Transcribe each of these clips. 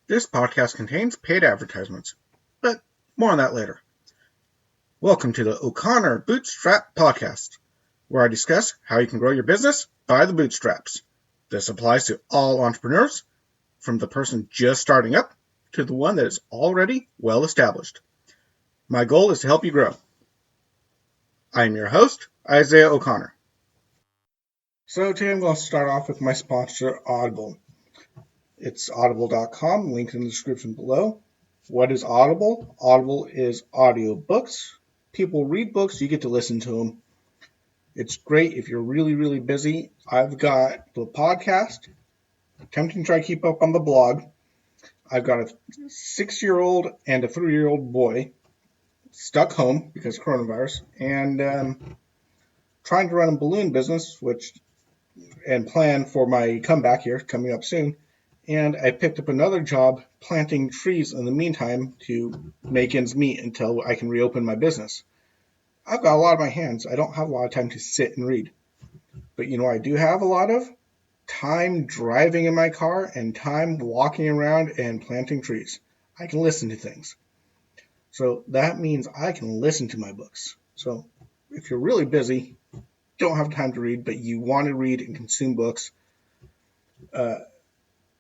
This podcast contains paid advertisements, but more on that later. Welcome to the O'Connor Bootstrap Podcast, where I discuss how you can grow your business by the bootstraps. This applies to all entrepreneurs, from the person just starting up to the one that is already well established. My goal is to help you grow. I am your host, Isaiah O'Connor. So today I'm going to start off with my sponsor, Audible. It's audible.com, link in the description below. What is Audible? Audible is audiobooks. People read books, you get to listen to them. It's great if you're really, really busy. I've got the podcast, attempting to try to keep up on the blog. I've got a 6-year-old and a 3-year-old boy stuck home because of coronavirus, and trying to run a balloon business, and plan for my comeback here coming up soon. And I picked up another job planting trees in the meantime to make ends meet until I can reopen my business. I've got a lot on my hands. I don't have a lot of time to sit and read. But you know I do have a lot of? Time driving in my car and time walking around and planting trees. I can listen to things. So that means I can listen to my books. So if you're really busy, don't have time to read, but you want to read and consume books,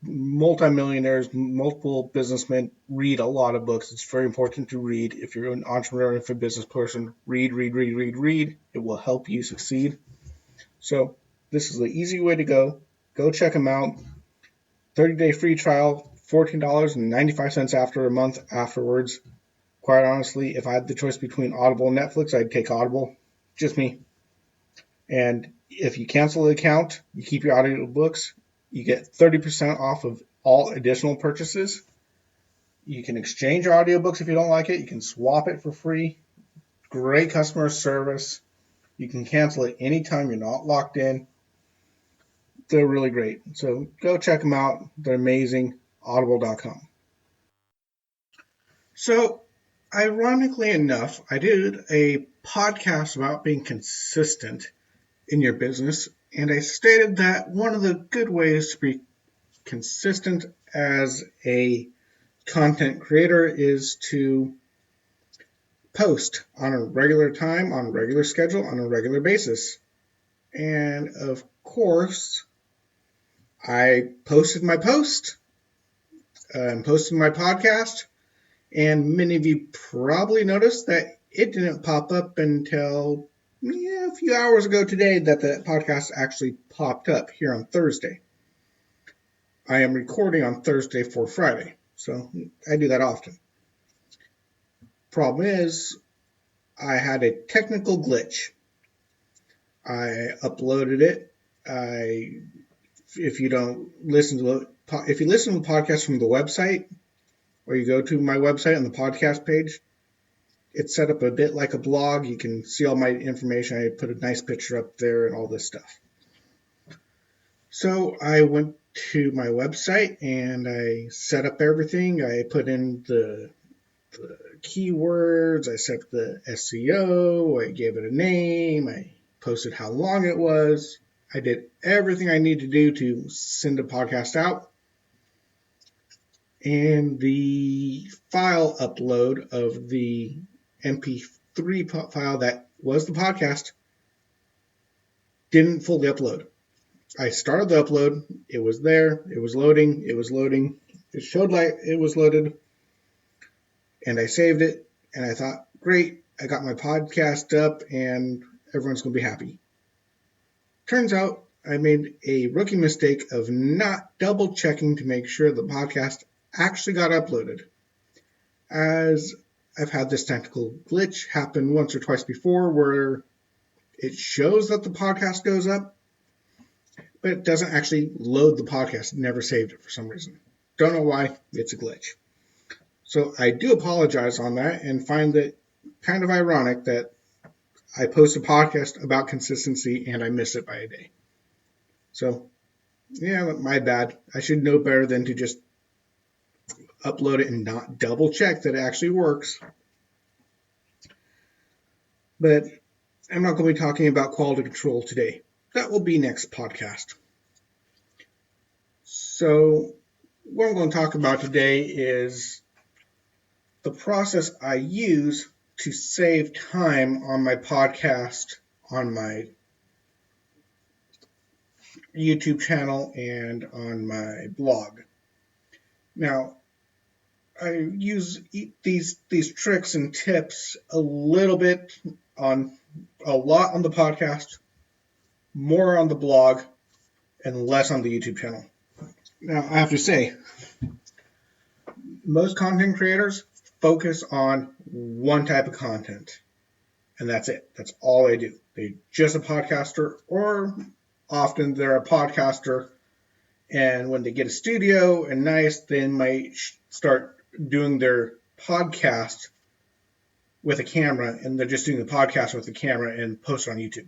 multimillionaires, multiple businessmen read a lot of books. It's very important to read. If you're an entrepreneur, if you're a business person, read. It will help you succeed. So this is the easy way to go. Go check them out. 30-day free trial, $14.95 after a month afterwards. Quite honestly, if I had the choice between Audible and Netflix, I'd take Audible. Just me. And if you cancel the account, you keep your audiobooks, you get 30% off of all additional purchases. You can exchange your audiobooks if you don't like it. You can swap it for free. Great customer service. You can cancel it anytime. You're not locked in. They're really great. So go check them out. They're amazing. Audible.com. So ironically enough, I did a podcast about being consistent in your business, and I stated that one of the good ways to be consistent as a content creator is to post on a regular time, on a regular schedule, on a regular basis. And of course, I posted my post and posted my podcast, and many of you probably noticed that it didn't pop up until a few hours ago today that the podcast actually popped up here on Thursday. I am recording on Thursday for Friday, so I do that often. Problem is, I had a technical glitch. I uploaded it. If you listen to the podcast from the website, or you go to my website on the podcast page, it's set up a bit like a blog. You can see all my information. I put a nice picture up there and all this stuff. So I went to my website and I set up everything. I put in the keywords. I set up the SEO. I gave it a name. I posted how long it was. I did everything I need to do to send a podcast out. And the file upload of the MP3 file that was the podcast didn't fully upload. I started the upload. It was there. It was loading. It showed like it was loaded. And I saved it. And I thought, great, I got my podcast up and everyone's going to be happy. Turns out I made a rookie mistake of not double checking to make sure the podcast actually got uploaded, as I've had this technical glitch happen once or twice before where it shows that the podcast goes up, but it doesn't actually load the podcast. It never saved it for some reason. Don't know why. It's a glitch. So I do apologize on that and find it kind of ironic that I post a podcast about consistency and I miss it by a day. So, yeah, my bad. I should know better than to just upload it and not double check that it actually works. But I'm not going to be talking about quality control today. That will be next podcast. So What I'm going to talk about today is the process I use to save time on my podcast, on my YouTube channel, and on my blog. Now, I use these tricks and tips a lot on the podcast, more on the blog, and less on the YouTube channel. Now, I have to say, most content creators focus on one type of content, and that's it. That's all they do. They're just a podcaster, or often they're a podcaster, and when they get a studio and nice, they might start doing their podcast with a camera, and they're just doing the podcast with the camera and post it on YouTube.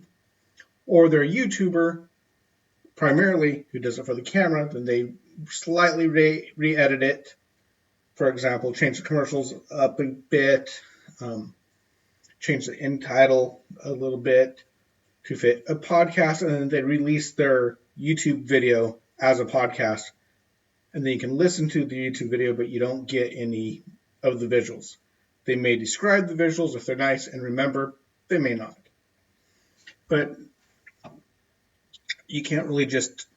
Or they're a YouTuber, primarily, who does it for the camera, then they slightly re-edit it. For example, change the commercials up a bit, change the end title a little bit to fit a podcast, and then they release their YouTube video as a podcast. And then you can listen to the YouTube video, but you don't get any of the visuals. They may describe the visuals if they're nice, and remember, they may not. But you can't really just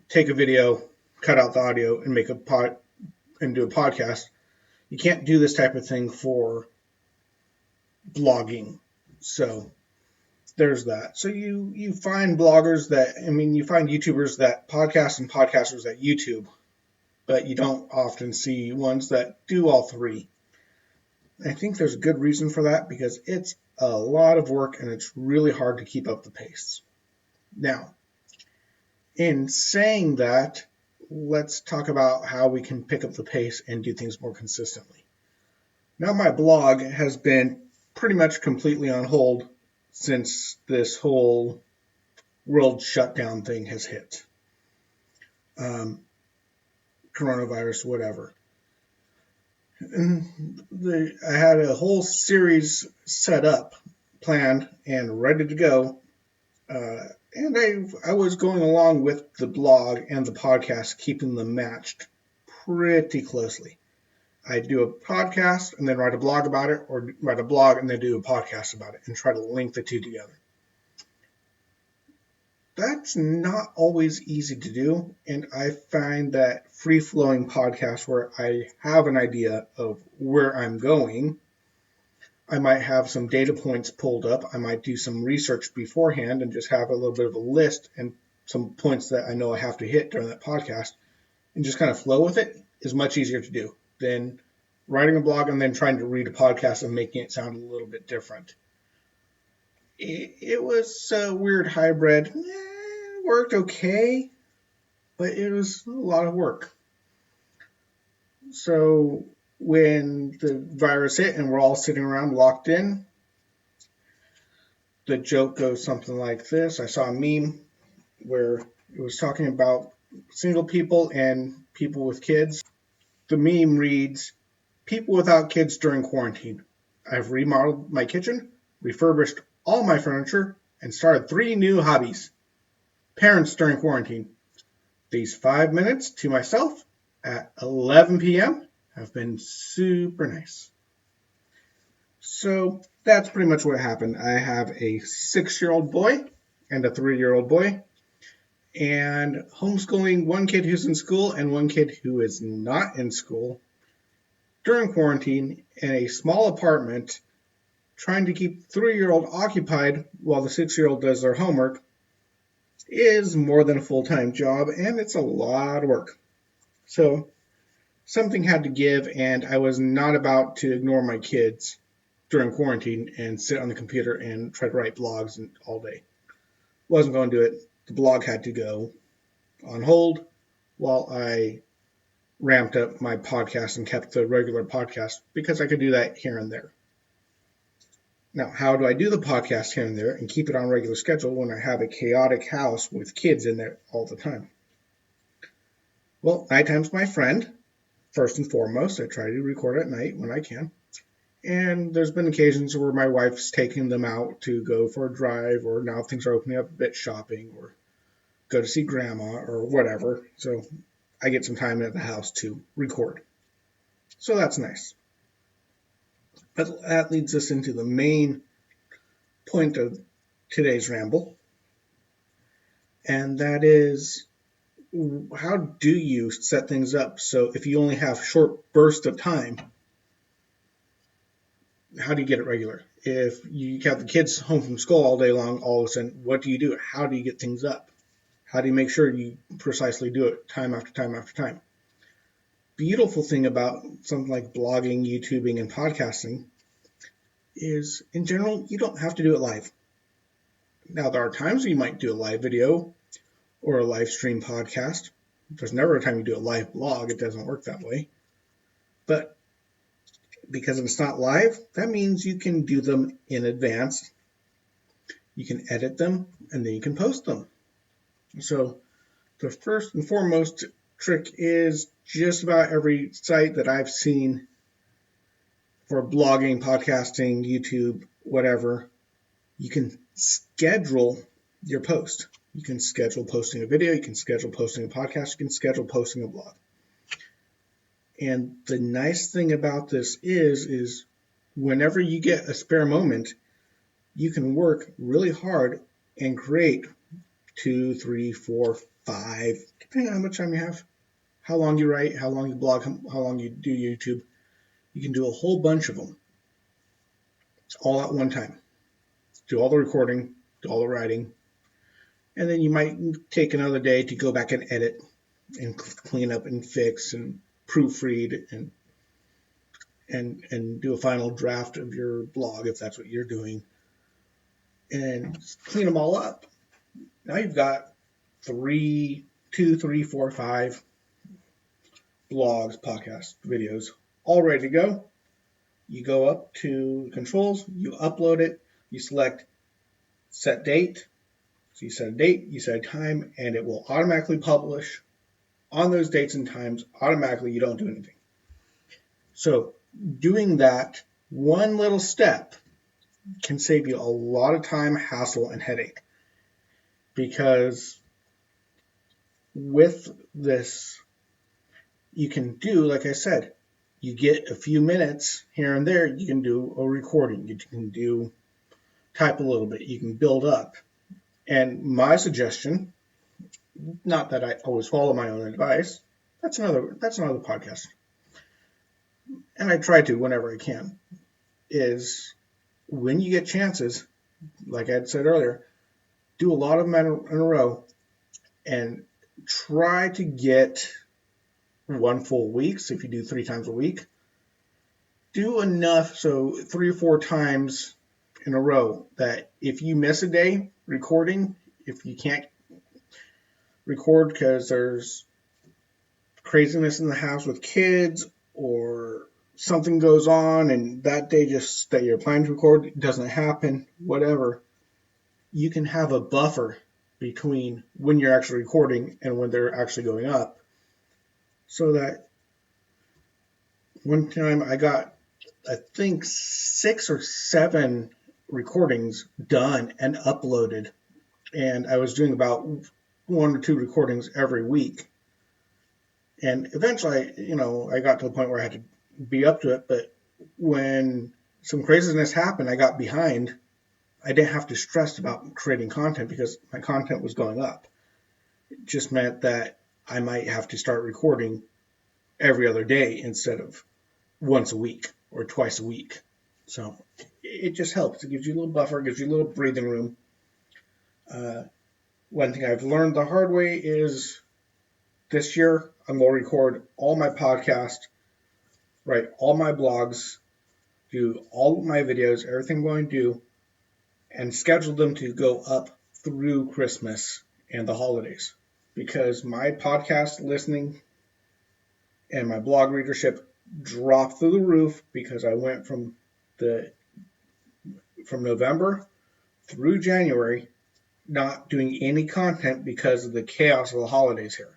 take a video, cut out the audio, and make and do a podcast. You can't do this type of thing for blogging. So there's that. So you find bloggers you find YouTubers that podcast and podcasters that YouTube, but you don't often see ones that do all three. I think there's a good reason for that, because it's a lot of work and it's really hard to keep up the pace. Now, in saying that, let's talk about how we can pick up the pace and do things more consistently. Now, my blog has been pretty much completely on hold since this whole world shutdown thing has hit. Coronavirus, whatever. And I had a whole series set up, planned, and ready to go. And I was going along with the blog and the podcast, keeping them matched pretty closely. I do a podcast and then write a blog about it, or write a blog and then do a podcast about it, and try to link the two together. That's not always easy to do, and I find that free-flowing podcasts where I have an idea of where I'm going, I might have some data points pulled up, I might do some research beforehand and just have a little bit of a list and some points that I know I have to hit during that podcast, and just kind of flow with it is much easier to do than writing a blog and then trying to read a podcast and making it sound a little bit different. It was a weird hybrid. It worked okay, but it was a lot of work. So when the virus hit and we're all sitting around locked in, the joke goes something like this. I saw a meme where it was talking about single people and people with kids. The meme reads, "People without kids during quarantine. I've remodeled my kitchen, refurbished all my furniture, and started 3 new hobbies. Parents during quarantine. These 5 minutes to myself at 11 p.m. have been super nice." So that's pretty much what happened. I have a 6-year-old boy and a 3-year-old boy, and homeschooling one kid who's in school and one kid who is not in school during quarantine in a small apartment, trying to keep the 3-year-old occupied while the 6-year-old does their homework, is more than a full-time job, and it's a lot of work. So something had to give, and I was not about to ignore my kids during quarantine and sit on the computer and try to write blogs all day. Wasn't going to do it. The blog had to go on hold while I ramped up my podcast and kept the regular podcast, because I could do that here and there. Now, how do I do the podcast here and there and keep it on regular schedule when I have a chaotic house with kids in there all the time? Well, nighttime's my friend, first and foremost. I try to record at night when I can. And there's been occasions where my wife's taking them out to go for a drive, or now things are opening up a bit, shopping, or go to see grandma or whatever. So I get some time at the house to record. So that's nice. But that leads us into the main point of today's ramble, and that is, how do you set things up so if you only have short bursts of time, how do you get it regular? If you have the kids home from school all day long, all of a sudden, what do you do? How do you get things up? How do you make sure you precisely do it time after time after time? Beautiful thing about something like blogging, YouTubing, and podcasting is, in general, you don't have to do it live. Now, there are times you might do a live video or a live stream podcast. There's never a time you do a live blog. It doesn't work that way. But because it's not live, that means you can do them in advance. You can edit them, and then you can post them. So the first and foremost trick is just about every site that I've seen for blogging, podcasting, YouTube, whatever, you can schedule your post. You can schedule posting a video, you can schedule posting a podcast, you can schedule posting a blog. And the nice thing about this is whenever you get a spare moment, you can work really hard and create 2, 3, 4, 5, depending on how much time you have, how long you write, how long you blog, how long you do YouTube. You can do a whole bunch of them all at one time. Do all the recording, do all the writing, and then you might take another day to go back and edit and clean up and fix and proofread and do a final draft of your blog if that's what you're doing, and clean them all up. Now you've got 2, 3, 4, 5 blogs, podcasts, videos all ready to go. You go up to controls, you upload it, you select set date. So you set a date, you set a time, and it will automatically publish on those dates and times automatically. You don't do anything. So doing that one little step can save you a lot of time, hassle, and headache. Because with this, you can do, like I said, you get a few minutes here and there, you can do a recording, you can type a little bit, you can build up. And my suggestion, not that I always follow my own advice, that's another podcast, and I try to whenever I can, is when you get chances, like I had said earlier, do a lot of them in a row and try to get one full week. So if you do 3 times a week, do enough, so 3 or 4 times in a row, that if you miss a day recording, if you can't record because there's craziness in the house with kids or something goes on and that day just that you're planning to record doesn't happen, whatever, you can have a buffer between when you're actually recording and when they're actually going up. So that one time I got, I think, 6 or 7 recordings done and uploaded. And I was doing about 1 or 2 recordings every week. And eventually, I got to the point where I had to be up to it. But when some craziness happened, I got behind. I didn't have to stress about creating content because my content was going up. It just meant that I might have to start recording every other day instead of once a week or twice a week. So it just helps. It gives you a little buffer, gives you a little breathing room. One thing I've learned the hard way is this year I'm going to record all my podcasts, write all my blogs, do all of my videos, everything I'm going to do, and schedule them to go up through Christmas and the holidays. Because my podcast listening and my blog readership dropped through the roof because I went from November through January not doing any content because of the chaos of the holidays here.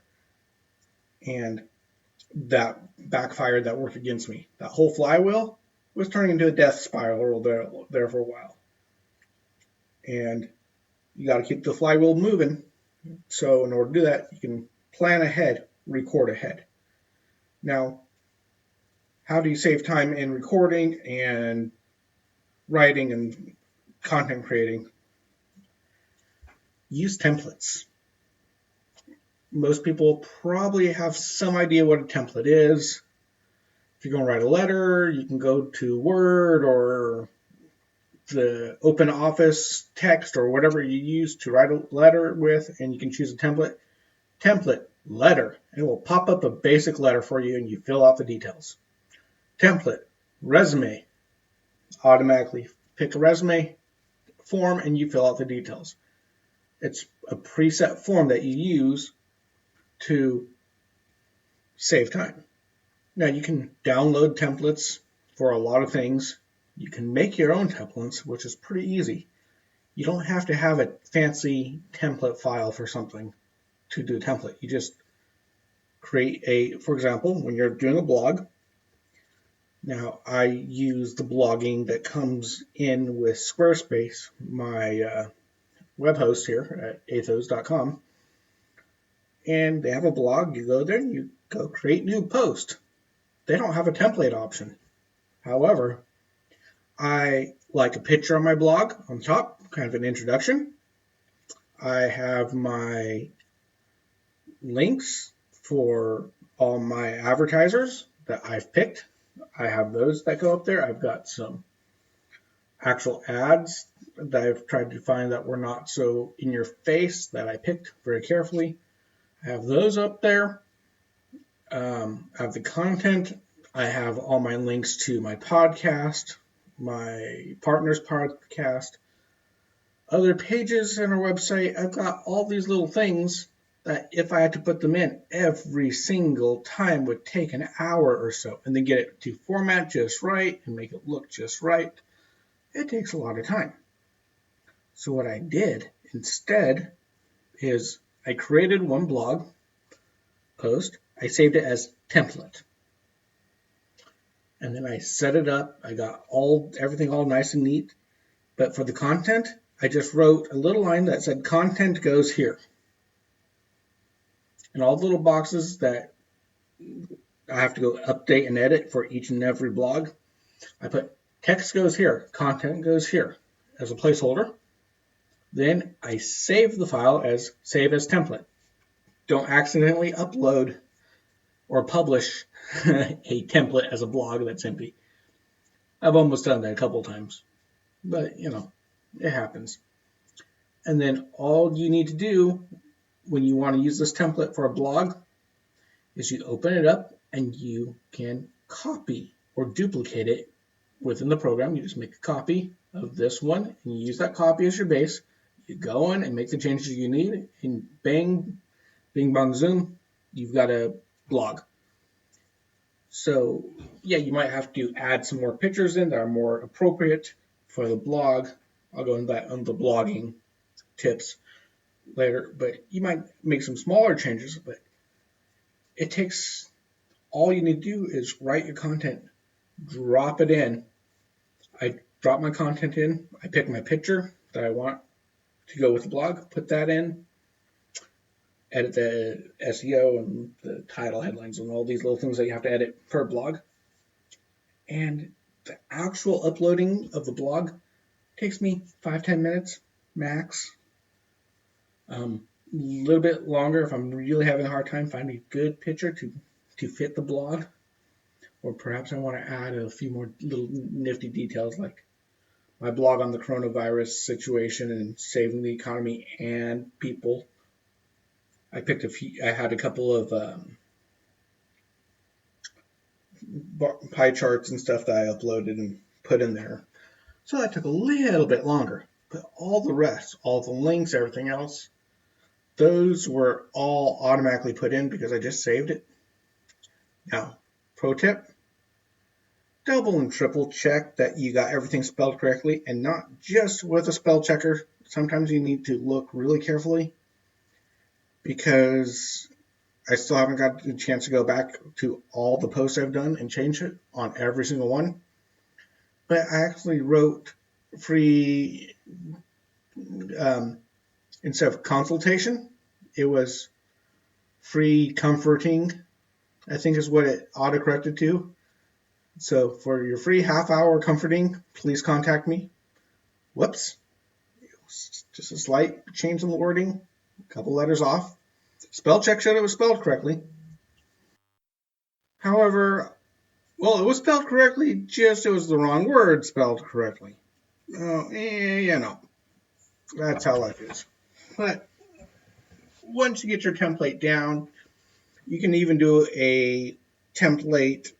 And that backfired, that worked against me. That whole flywheel was turning into a death spiral there for a while. And you got to keep the flywheel moving. So in order to do that, you can plan ahead. record ahead. Now, how do you save time in recording and writing and content creating? Use templates. Most people probably have some idea what a template is. If you're going to write a letter, you can go to Word or the open office text or whatever you use to write a letter with, and you can choose a template. Template, letter. It will pop up a basic letter for you and you fill out the details. Template, resume. Automatically pick a resume form and you fill out the details. It's a preset form that you use to save time. Now you can download templates for a lot of things. You can make your own templates, which is pretty easy. You don't have to have a fancy template file for something to do a template. You just create for example, when you're doing a blog. Now I use the blogging that comes in with Squarespace, my web host here at Atheoz.com. And they have a blog. You go there and you go create new post. They don't have a template option. However, I like a picture on my blog on top, kind of an introduction. I have my links for all my advertisers that I've picked. I have those that go up there. I've got some actual ads that I've tried to find that were not so in your face that I picked very carefully. I have those up there. I have the content. I have all my links to my podcast, my partner's podcast, other pages on our website. I've got all these little things that if I had to put them in every single time would take an hour or so, and then get it to format just right and make it look just right. It takes a lot of time. So what I did instead is I created one blog post. I saved it as template. And then I set it up. I got everything all nice and neat. But for the content, I just wrote a little line that said content goes here. And all the little boxes that I have to go update and edit for each and every blog, I put text goes here, content goes here as a placeholder. Then I save the file as save as template. Don't accidentally upload or publish a template as a blog that's empty. I've almost done that a couple times, but it happens. And then all you need to do when you want to use this template for a blog is you open it up and you can copy or duplicate it within the program. You just make a copy of this one and you use that copy as your base. You go in and make the changes you need, and bang, bing, bong, zoom, you've got a blog. So yeah, you might have to add some more pictures in that are more appropriate for the blog. I'll go into that on the blogging tips later, but you might make some smaller changes, but it takes, all you need to do is write your content, drop it in. I drop my content in, I pick my picture that I want to go with the blog, put that in, edit the SEO and the title, headlines, and all these little things that you have to edit for a blog. And the actual uploading of the blog takes me 5-10 minutes max. A little bit longer if I'm really having a hard time finding a good picture to fit the blog. Or perhaps I want to add a few more little nifty details like my blog on the coronavirus situation and saving the economy and people. I had a couple of pie charts and stuff that I uploaded and put in there. So that took a little bit longer. But all the rest, all the links, everything else, those were all automatically put in because I just saved it. Now, pro tip, double and triple check that you got everything spelled correctly, and not just with a spell checker. Sometimes you need to look really carefully because I still haven't got the chance to go back to all the posts I've done and change it on every single one. But I actually wrote free, instead of consultation, it was free comforting, I think is what it autocorrected to. So for your free half-hour comforting, please contact me. Whoops. Just a slight change in the wording, a couple letters off. Spell check showed it was spelled correctly. However, well, it was spelled correctly, just it was the wrong word spelled correctly. That's how life is. But once you get your template down, you can even do a template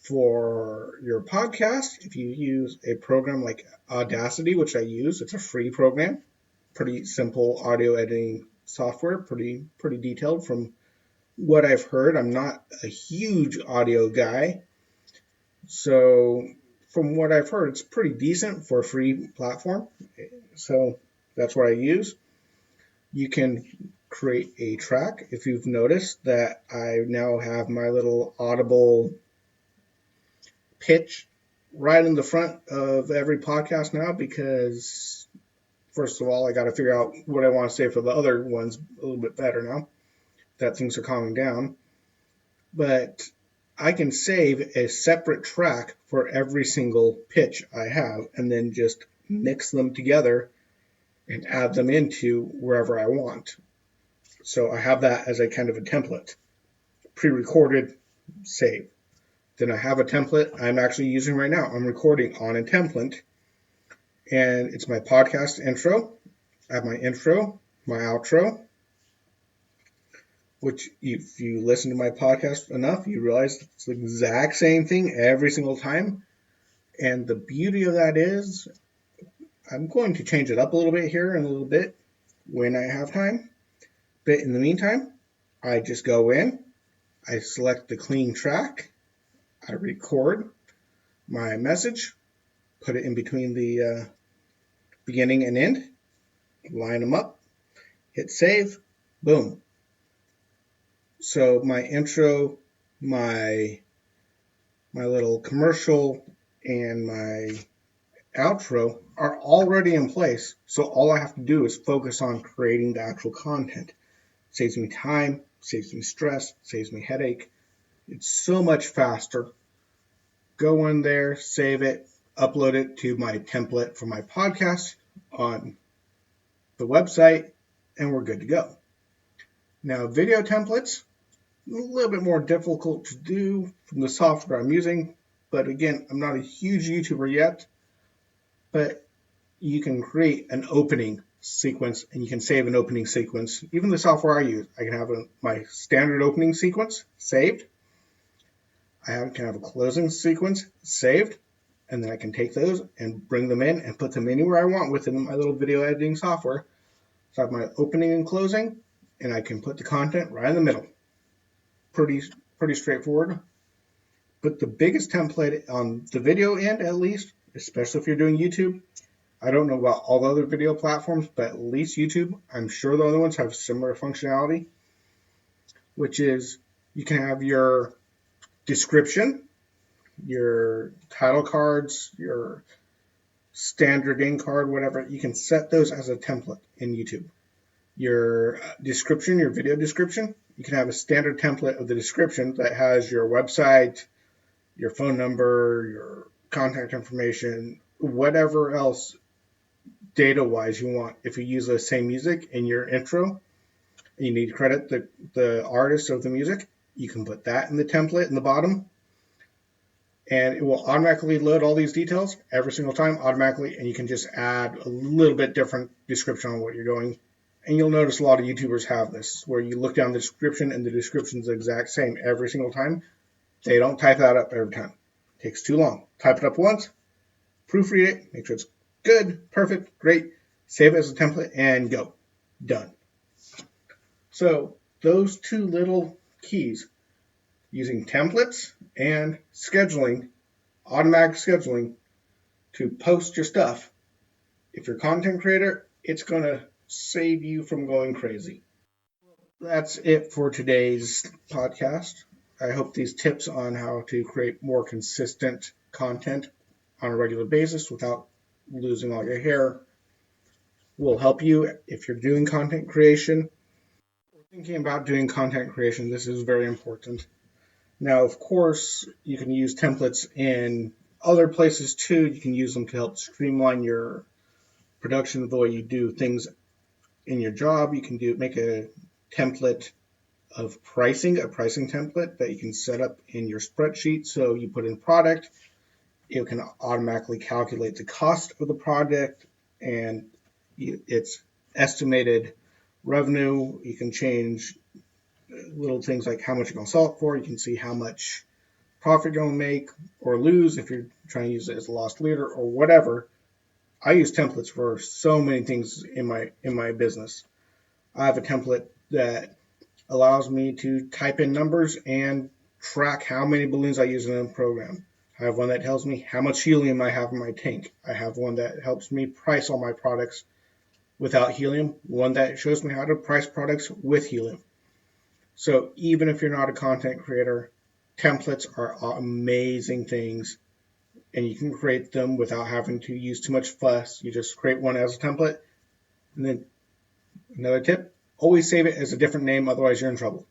for your podcast if you use a program like Audacity, which I use. It's a free program, pretty simple audio editing software, pretty detailed from what I've heard. I'm not a huge audio guy, so from what I've heard, it's pretty decent for a free platform. So that's what I use. You can create a track. If you've noticed that I now have my little audible pitch right in the front of every podcast now, because first of all, I got to figure out what I want to say for the other ones a little bit better now that things are calming down. But I can save a separate track for every single pitch I have and then just mix them together and add them into wherever I want. So I have that as a kind of a template, pre-recorded, save. Then I have a template I'm actually using right now. I'm recording on a template, and it's my podcast intro. I have my intro, my outro, which if you listen to my podcast enough, you realize it's the exact same thing every single time. And the beauty of that is I'm going to change it up a little bit here in a little bit when I have time. But in the meantime, I just go in, I select the clean track, I record my message, put it in between the beginning and end, line them up, hit save, boom. So my intro, my little commercial, and my outro are already in place. So all I have to do is focus on creating the actual content. Saves me time, saves me stress, saves me headache. It's so much faster. Go in there, save it, upload it to my template for my podcast on the website, and we're good to go. Now, video templates, a little bit more difficult to do from the software I'm using, but again, I'm not a huge YouTuber yet, but you can create an opening sequence and you can save an opening sequence. Even the software I use, I can have my standard opening sequence saved. I can have a closing sequence saved, and then I can take those and bring them in and put them anywhere I want within my little video editing software. So I have my opening and closing, and I can put the content right in the middle. Pretty straightforward. But the biggest template on the video end, at least, especially if you're doing YouTube, I don't know about all the other video platforms, but at least YouTube, I'm sure the other ones have similar functionality, which is you can have your description, your title cards, your standard in card, whatever. You can set those as a template in YouTube. Your description, your video description, you can have a standard template of the description that has your website, your phone number, your contact information, whatever else data-wise you want. If you use the same music in your intro, and you need to credit the artist of the music, you can put that in the template in the bottom, and it will automatically load all these details every single time automatically, and you can just add a little bit different description on what you're doing. And you'll notice a lot of YouTubers have this, where you look down the description and the description's the exact same every single time. They don't type that up every time. It takes too long. Type it up once, proofread it, make sure it's good, perfect, great, save it as a template, and go. Done. So those two little keys, using templates and scheduling, automatic scheduling, to post your stuff. If you're a content creator, it's going to save you from going crazy. That's it for today's podcast. I hope these tips on how to create more consistent content on a regular basis without losing all your hair will help you if you're doing content creation. Thinking about doing content creation, this is very important. Now, of course, you can use templates in other places too. You can use them to help streamline your production of the way you do things in your job. You can make a template of pricing, a pricing template that you can set up in your spreadsheet. So you put in product, it can automatically calculate the cost of the product and its estimated revenue. You can change little things like how much you're going to sell it for. You can see how much profit you're going to make or lose if you're trying to use it as a loss leader or whatever. I use templates for so many things in my business. I have a template that allows me to type in numbers and track how many balloons I use in a program. I have one that tells me how much helium I have in my tank. I have one that helps me price all my products without helium, one that shows me how to price products with helium. So even if you're not a content creator, templates are amazing things, and you can create them without having to use too much fuss. You just create one as a template. And then another tip, always save it as a different name, otherwise you're in trouble.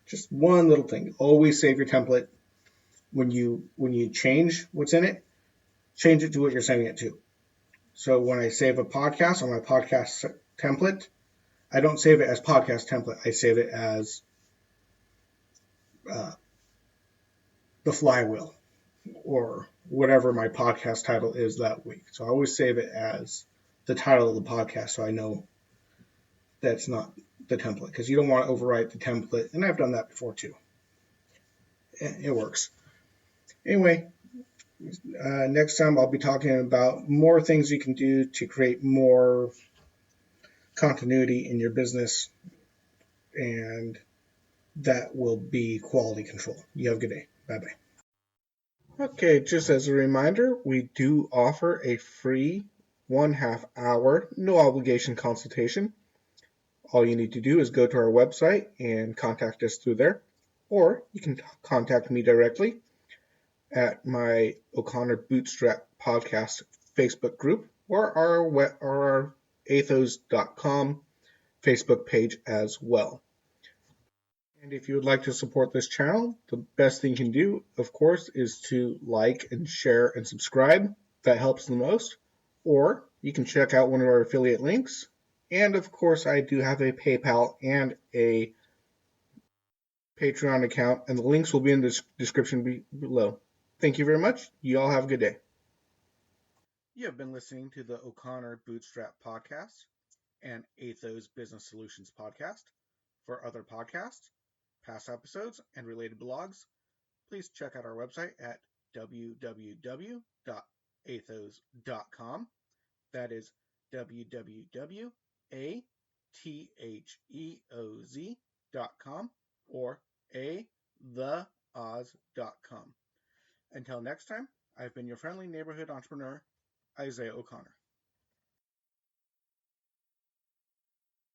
Just one little thing. Always save your template. When you change what's in it, change it to what you're sending it to. So when I save a podcast on my podcast template, I don't save it as podcast template. I save it as the flywheel or whatever my podcast title is that week. So I always save it as the title of the podcast so I know that's not the template, because you don't want to overwrite the template. And I've done that before too. It works. Anyway, next time I'll be talking about more things you can do to create more continuity in your business, and that will be quality control. You have a good day. Bye-bye. Okay, just as a reminder, we do offer a free 1/2 hour, no obligation consultation. All you need to do is go to our website and contact us through there, or you can contact me directly at my O'Connor Bootstrap podcast Facebook group or our Atheoz.com Facebook page as well. And if you would like to support this channel, the best thing you can do, of course, is to like and share and subscribe. That helps the most. Or you can check out one of our affiliate links. And of course, I do have a PayPal and a Patreon account, and the links will be in the description below. Thank you very much. You all have a good day. You have been listening to the O'Connor Bootstrap podcast and Atheoz Business Solutions podcast. For other podcasts, past episodes, and related blogs, please check out our website at www.atheoz.com. That is www.atheoz.com or theoz.com. Until next time, I've been your friendly neighborhood entrepreneur, Isaiah O'Connor.